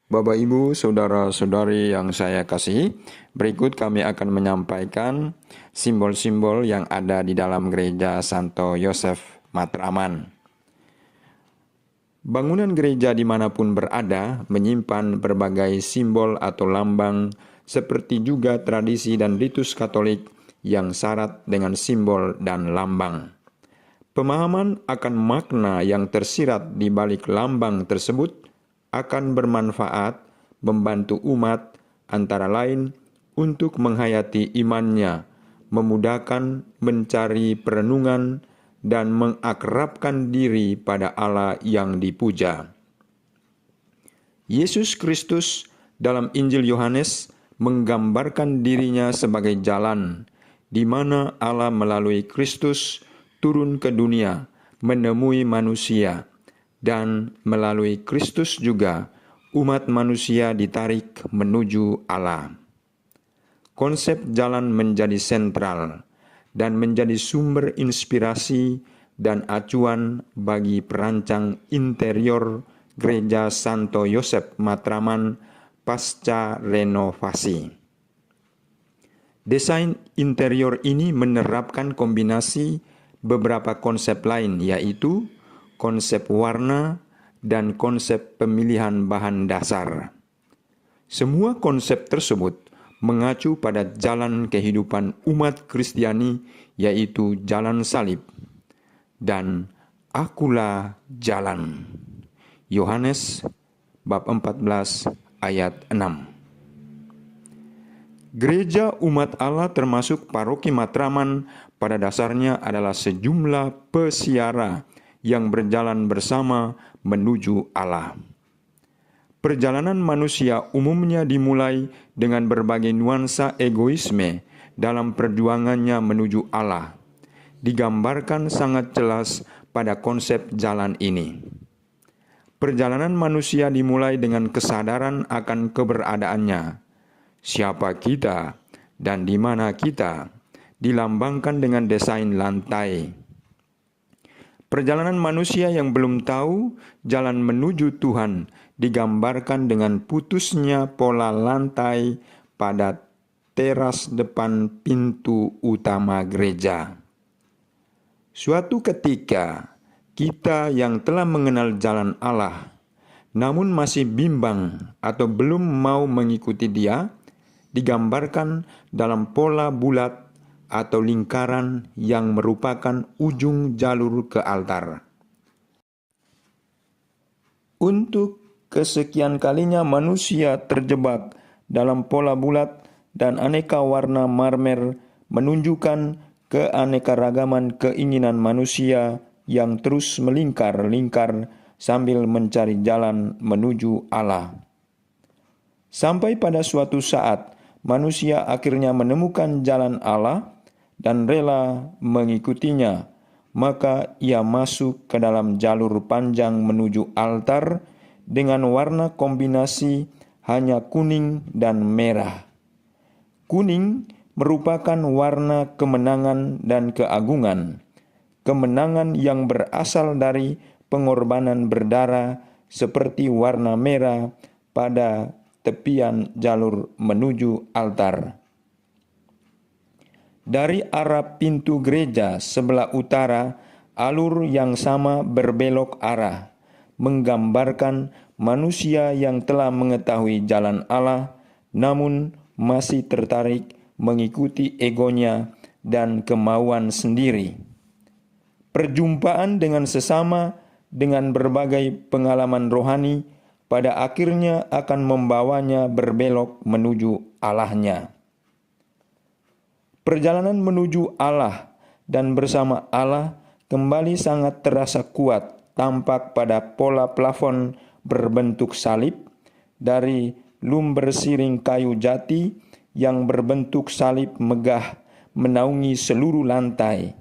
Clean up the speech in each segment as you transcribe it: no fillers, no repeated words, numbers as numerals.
Bapak, Ibu, saudara-saudari yang saya kasihi, berikut kami akan menyampaikan simbol-simbol yang ada di dalam gereja Santo Yosef Matraman. Bangunan gereja dimanapun berada menyimpan berbagai simbol atau lambang, seperti juga tradisi dan ritus Katolik yang syarat dengan simbol dan lambang. Pemahaman akan makna yang tersirat di balik lambang tersebut akan bermanfaat membantu umat antara lain untuk menghayati imannya, memudahkan mencari perenungan, dan mengakrabkan diri pada Allah yang dipuja. Yesus Kristus dalam Injil Yohanes menggambarkan dirinya sebagai jalan, di mana Allah melalui Kristus turun ke dunia, menemui manusia, dan melalui Kristus juga umat manusia ditarik menuju Allah. Konsep jalan menjadi sentral dan menjadi sumber inspirasi dan acuan bagi perancang interior Gereja Santo Yosef Matraman pasca renovasi. Desain interior ini menerapkan kombinasi beberapa konsep lain, yaitu konsep warna dan konsep pemilihan bahan dasar. Semua konsep tersebut mengacu pada jalan kehidupan umat Kristiani, yaitu jalan salib dan akulah jalan. Yohanes bab 14 ayat 6. Gereja umat Allah termasuk paroki Matraman pada dasarnya adalah sejumlah pesiara yang berjalan bersama menuju Allah. Perjalanan manusia umumnya dimulai dengan berbagai nuansa egoisme dalam perjuangannya menuju Allah. Digambarkan sangat jelas pada konsep jalan ini. Perjalanan manusia dimulai dengan kesadaran akan keberadaannya. Siapa kita dan di mana kita, dilambangkan dengan desain lantai. Perjalanan manusia yang belum tahu jalan menuju Tuhan digambarkan dengan putusnya pola lantai pada teras depan pintu utama gereja. Suatu ketika, kita yang telah mengenal jalan Allah, namun masih bimbang atau belum mau mengikuti Dia, digambarkan dalam pola bulat atau lingkaran yang merupakan ujung jalur ke altar. Untuk kesekian kalinya manusia terjebak dalam pola bulat dan aneka warna marmer menunjukkan keanekaragaman keinginan manusia yang terus melingkar-lingkar sambil mencari jalan menuju Allah. Sampai pada suatu saat, manusia akhirnya menemukan jalan Allah dan rela mengikutinya, maka ia masuk ke dalam jalur panjang menuju altar dengan warna kombinasi hanya kuning dan merah. Kuning merupakan warna kemenangan dan keagungan, kemenangan yang berasal dari pengorbanan berdarah, seperti warna merah pada tepian jalur menuju altar. Dari arah pintu gereja sebelah utara, alur yang sama berbelok arah, menggambarkan manusia yang telah mengetahui jalan Allah, namun masih tertarik mengikuti egonya dan kemauan sendiri. Perjumpaan dengan sesama dengan berbagai pengalaman rohani pada akhirnya akan membawanya berbelok menuju Allahnya. Perjalanan menuju Allah dan bersama Allah kembali sangat terasa kuat, tampak pada pola plafon berbentuk salib dari lumber siring kayu jati yang berbentuk salib megah menaungi seluruh lantai.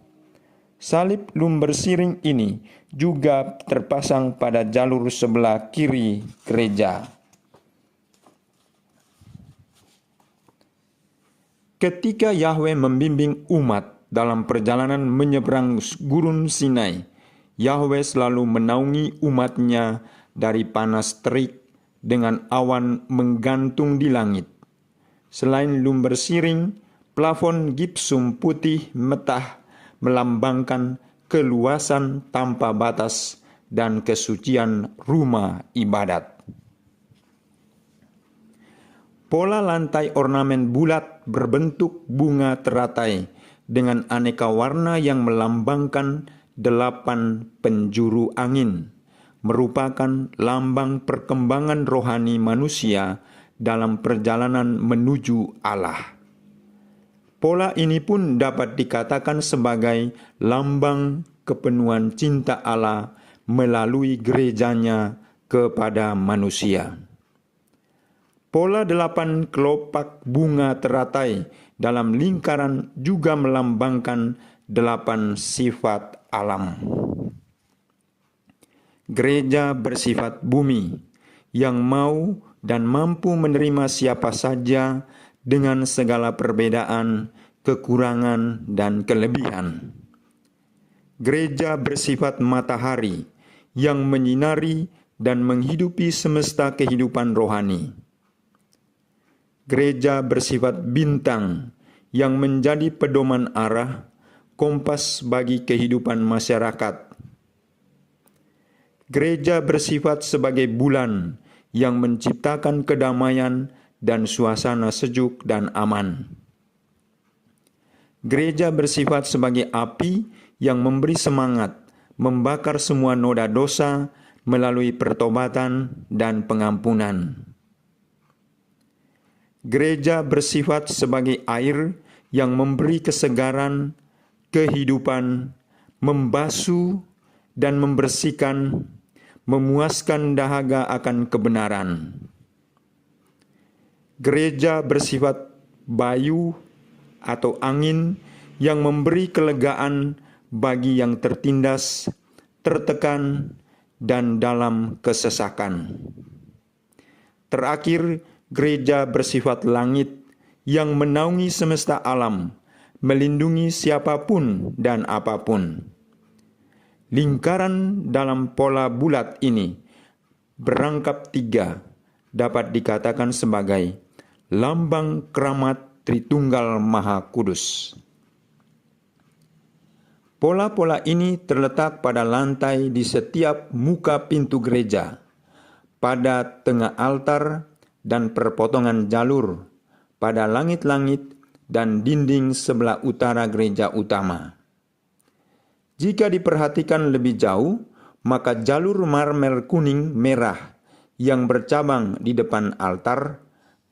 Salib lumber siring ini juga terpasang pada jalur sebelah kiri gereja. Ketika Yahweh membimbing umat dalam perjalanan menyeberang gurun Sinai, Yahweh selalu menaungi umatnya dari panas terik dengan awan menggantung di langit. Selain lumber siring, plafon gipsum putih metah melambangkan keluasan tanpa batas dan kesucian rumah ibadat. Pola lantai ornamen bulat berbentuk bunga teratai dengan aneka warna yang melambangkan 8 penjuru angin, merupakan lambang perkembangan rohani manusia dalam perjalanan menuju Allah. Pola ini pun dapat dikatakan sebagai lambang kepenuhan cinta Allah melalui gerejanya kepada manusia. Pola 8 kelopak bunga teratai dalam lingkaran juga melambangkan 8 sifat alam. Gereja bersifat bumi yang mau dan mampu menerima siapa saja dengan segala perbedaan, kekurangan, dan kelebihan. Gereja bersifat matahari yang menyinari dan menghidupi semesta kehidupan rohani. Gereja bersifat bintang yang menjadi pedoman arah, kompas bagi kehidupan masyarakat. Gereja bersifat sebagai bulan yang menciptakan kedamaian dan suasana sejuk dan aman. Gereja bersifat sebagai api yang memberi semangat, membakar semua noda dosa melalui pertobatan dan pengampunan. Gereja bersifat sebagai air yang memberi kesegaran, kehidupan, membasuh dan membersihkan, memuaskan dahaga akan kebenaran. Gereja bersifat bayu atau angin yang memberi kelegaan bagi yang tertindas, tertekan, dan dalam kesesakan. Terakhir, gereja bersifat langit yang menaungi semesta alam, melindungi siapapun dan apapun. Lingkaran dalam pola bulat ini berangkap 3 dapat dikatakan sebagai lambang keramat Tritunggal Maha Kudus. Pola-pola ini terletak pada lantai di setiap muka pintu gereja, pada tengah altar dan perpotongan jalur, pada langit-langit dan dinding sebelah utara gereja utama. Jika diperhatikan lebih jauh, maka jalur marmer kuning merah yang bercabang di depan altar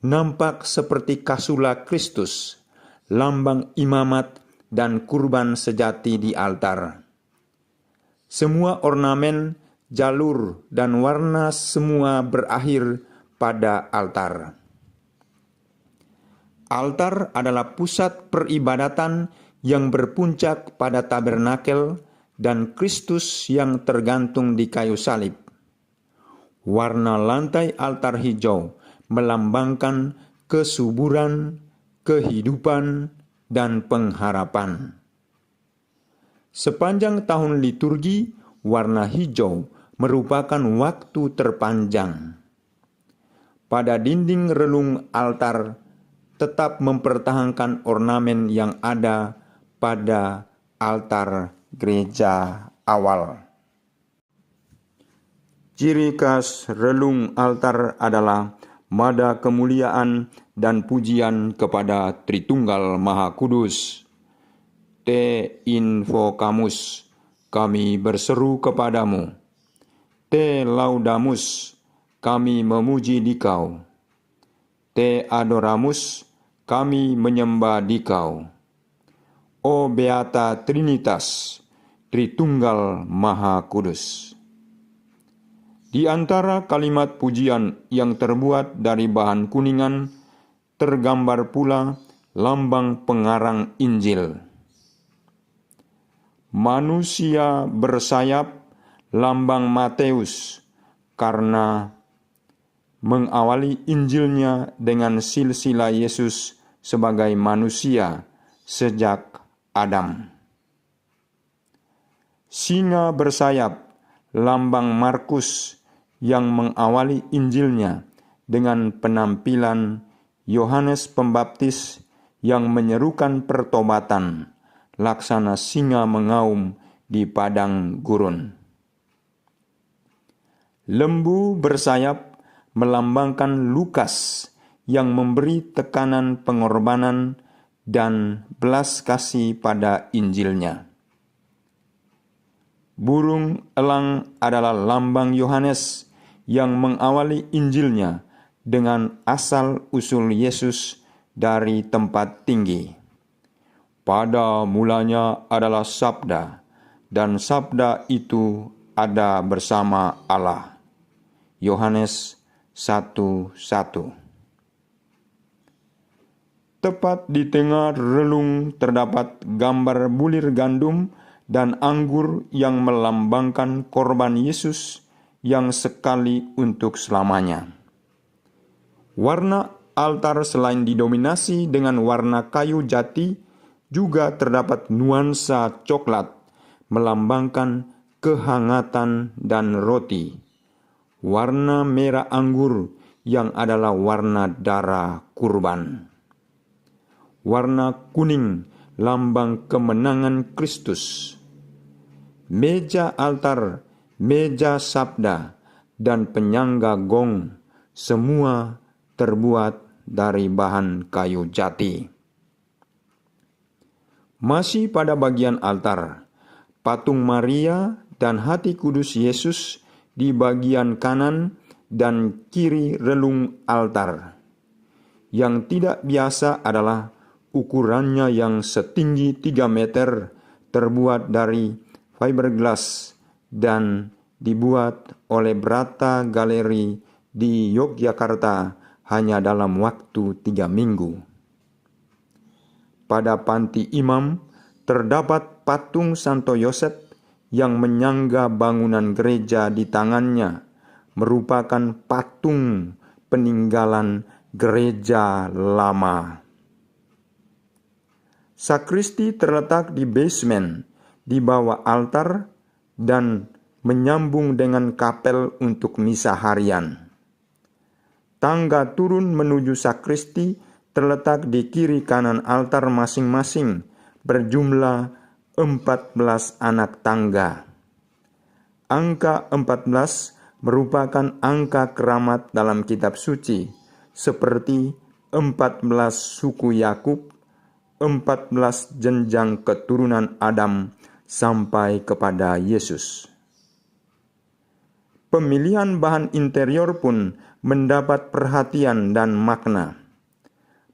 nampak seperti kasula Kristus, lambang imamat dan kurban sejati di altar. Semua ornamen, jalur, dan warna semua berakhir pada altar. Altar adalah pusat peribadatan yang berpuncak pada tabernakel dan Kristus yang tergantung di kayu salib. Warna lantai altar hijau melambangkan kesuburan, kehidupan, dan pengharapan. Sepanjang tahun liturgi, warna hijau merupakan waktu terpanjang. Pada dinding relung altar tetap mempertahankan ornamen yang ada pada altar gereja awal. Ciri khas relung altar adalah mada kemuliaan dan pujian kepada Tritunggal Maha Kudus. Te invocamus, kami berseru kepadamu. Te laudamus, kami memuji Dikau. Te adoramus, kami menyembah Dikau. O Beata Trinitas, Tritunggal Maha Kudus. Di antara kalimat pujian yang terbuat dari bahan kuningan, tergambar pula lambang pengarang Injil. Manusia bersayap, lambang Matius, karena mengawali Injilnya dengan silsilah Yesus sebagai manusia sejak Adam. Singa bersayap, lambang Markus, yang mengawali Injilnya dengan penampilan Yohanes Pembaptis yang menyerukan pertobatan, laksana singa mengaum di padang gurun. Lembu bersayap melambangkan Lukas yang memberi tekanan pengorbanan dan belas kasih pada Injilnya. Burung elang adalah lambang Yohanes yang mengawali Injilnya dengan asal-usul Yesus dari tempat tinggi. Pada mulanya adalah Sabda, dan Sabda itu ada bersama Allah. Yohanes 1:1. Tepat di tengah relung terdapat gambar bulir gandum dan anggur yang melambangkan korban Yesus yang sekali untuk selamanya. Warna altar selain didominasi dengan warna kayu jati, juga terdapat nuansa coklat melambangkan kehangatan dan roti. Warna merah anggur yang adalah warna darah kurban. Warna kuning lambang kemenangan Kristus. Meja altar, meja sabda, dan penyangga gong semua terbuat dari bahan kayu jati. Masih pada bagian altar, patung Maria dan hati kudus Yesus di bagian kanan dan kiri relung altar. Yang tidak biasa adalah ukurannya yang setinggi 3 meter, terbuat dari fiberglass dan dibuat oleh Brata Galeri di Yogyakarta hanya dalam waktu 3 minggu. Pada panti imam terdapat patung Santo Yosef yang menyangga bangunan gereja di tangannya, merupakan patung peninggalan gereja lama. Sakristi terletak di basement, di bawah altar, dan menyambung dengan kapel untuk misa harian. Tangga turun menuju sakristi terletak di kiri kanan altar masing-masing, berjumlah 14 anak tangga. Angka 14 merupakan angka keramat dalam kitab suci, seperti 14 suku Yakub, 14 jenjang keturunan Adam sampai kepada Yesus. Pemilihan bahan interior pun mendapat perhatian dan makna.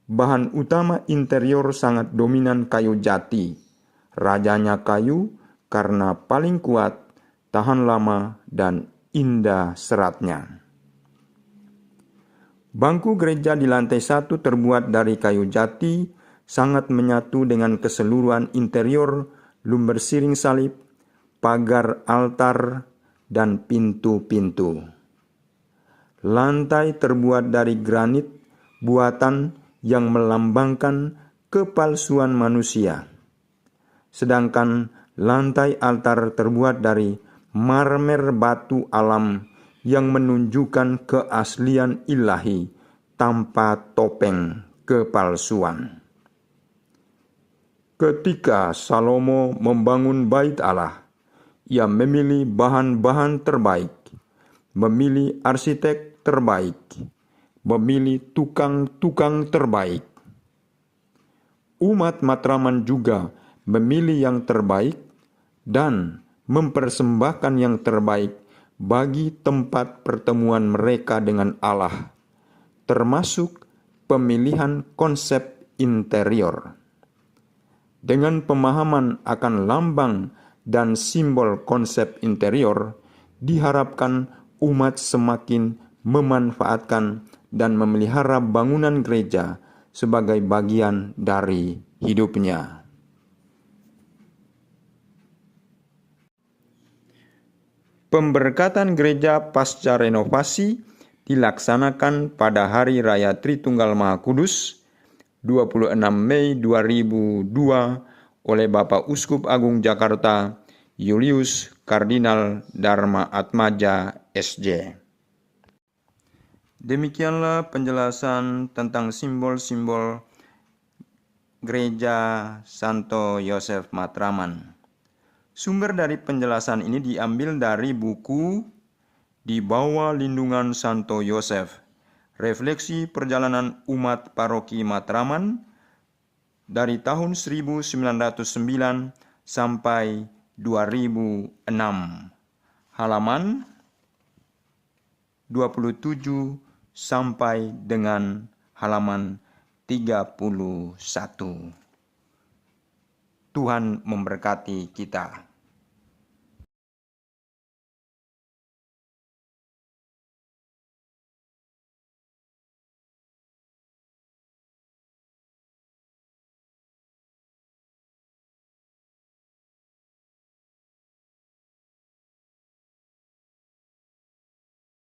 Bahan utama interior sangat dominan kayu jati. Rajanya kayu karena paling kuat, tahan lama, dan indah seratnya. Bangku gereja di lantai 1 terbuat dari kayu jati, sangat menyatu dengan keseluruhan interior, lumber siring salib, pagar altar, dan pintu-pintu. Lantai terbuat dari granit buatan yang melambangkan kepalsuan manusia. Sedangkan lantai altar terbuat dari marmer batu alam yang menunjukkan keaslian ilahi tanpa topeng kepalsuan. Ketika Salomo membangun bait Allah, ia memilih bahan-bahan terbaik, memilih arsitek terbaik, memilih tukang-tukang terbaik. Umat Matraman juga memilih yang terbaik dan mempersembahkan yang terbaik bagi tempat pertemuan mereka dengan Allah, termasuk pemilihan konsep interior. Dengan pemahaman akan lambang dan simbol konsep interior, diharapkan umat semakin memanfaatkan dan memelihara bangunan gereja sebagai bagian dari hidupnya. Pemberkatan gereja pasca renovasi dilaksanakan pada Hari Raya Tritunggal Maha Kudus, 26 Mei 2002 oleh Bapak Uskup Agung Jakarta, Julius Kardinal Dharma Atmaja, SJ. Demikianlah penjelasan tentang simbol-simbol Gereja Santo Yosef Matraman. Sumber dari penjelasan ini diambil dari buku Di Bawah Lindungan Santo Yosef, Refleksi Perjalanan Umat Paroki Matraman dari tahun 1909 sampai 2006. Halaman 27 sampai dengan halaman 31. Tuhan memberkati kita.